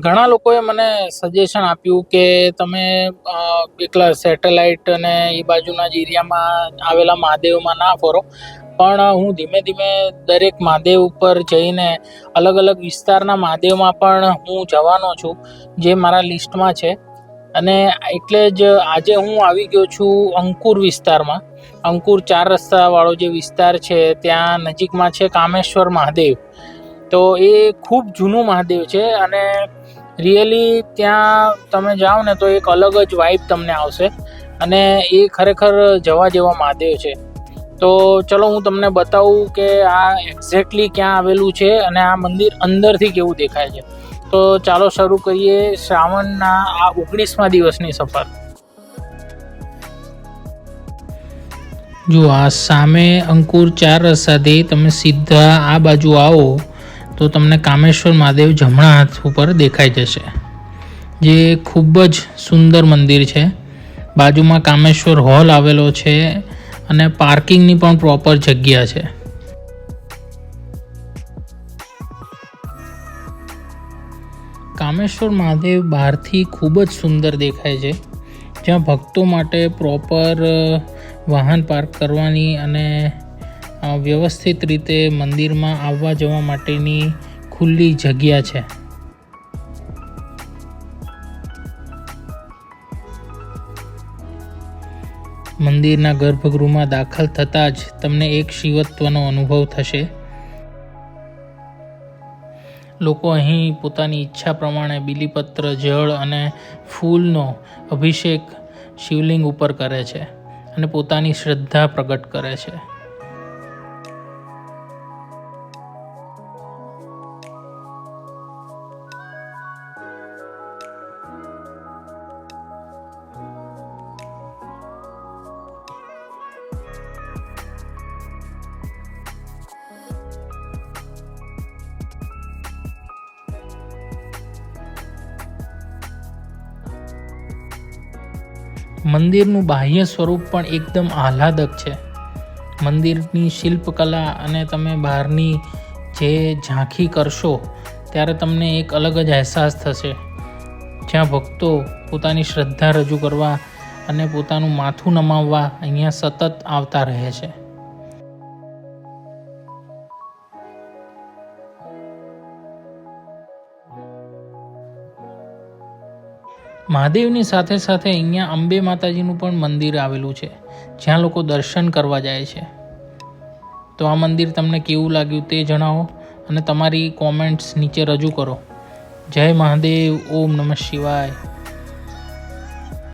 ઘણા લોકોએ મને સજેશન આપ્યું કે તમે એકલા સેટેલાઇટ અને એ બાજુના જ એરિયામાં આવેલા મહાદેવમાં ના ફરો, પણ હું ધીમે ધીમે દરેક મહાદેવ ઉપર જઈને અલગ અલગ વિસ્તારના મહાદેવમાં પણ હું જવાનો છું, જે મારા લિસ્ટમાં છે. અને એટલે જ આજે હું આવી ગયો છું અંકુર વિસ્તારમાં. અંકુર 4 રસ્તાવાળો જે વિસ્તાર છે ત્યાં નજીકમાં છે કામેશ્વર મહાદેવ. તો એ ખૂબ જૂનું મહાદેવ છે અને રિયલી ત્યાં તમે જાઓ ને તો એક અલગ જ વાઇબ તમને આવશે અને એ ખરેખર જવા જેવો મહાદેવ છે. તો ચલો હું તમને બતાવું કે આ એક્ઝેક્ટલી ક્યાં આવેલું છે અને આ મંદિર અંદરથી કેવું દેખાય છે. તો ચાલો શરૂ કરીએ શ્રાવણના આ 19મા દિવસની સફર. જો આ સામે અંકુર 4 રસ્તાથી તમે સીધા આ બાજુ આવો તો તમને કામેશ્વર મહાદેવ જમણા હાથ ઉપર દેખાઈ જશે, જે ખૂબ જ સુંદર મંદિર છે. બાજુમાં કામેશ્વર હોલ આવેલો છે અને પાર્કિંગની પણ પ્રોપર જગ્યા છે. કામેશ્વર મહાદેવ બહારથી ખૂબ જ સુંદર દેખાય છે, જ્યાં ભક્તો માટે પ્રોપર વાહન પાર્ક કરવાની અને વ્યવસ્થિત રીતે મંદિરમાં આવવા જવા માટેની ખુલ્લી જગ્યા છે. મંદિરના ગર્ભગૃહમાં દાખલ થતાં જ તમને એક શિવત્વનો અનુભવ થશે. લોકો અહીં પોતાની ઈચ્છા પ્રમાણે બીલીપત્ર, જળ અને ફૂલનો અભિષેક શિવલિંગ ઉપર કરે છે અને પોતાની શ્રદ્ધા પ્રગટ કરે છે. મંદિરનું બાહ્ય સ્વરૂપ પણ એકદમ આહલાદક છે. મંદિરની શિલ્પકલા અને તમે બહારની જે ઝાંખી કરશો ત્યારે તમને એક અલગ જ અહેસાસ થશે, જ્યાં ભક્તો પોતાની શ્રદ્ધા રજૂ કરવા અને પોતાનું માથું નમાવવા અહીંયા સતત આવતા રહે છે. મહાદેવની સાથે સાથે અહીંયા અંબે માતાજીનું પણ મંદિર આવેલું છે, જ્યાં લોકો દર્શન કરવા જાય છે. તો આ મંદિર તમને કેવું લાગ્યું તે જણાવો અને તમારી કોમેન્ટ્સ નીચે રજૂ કરો. જય મહાદેવ. ઓમ નમઃ શિવાય.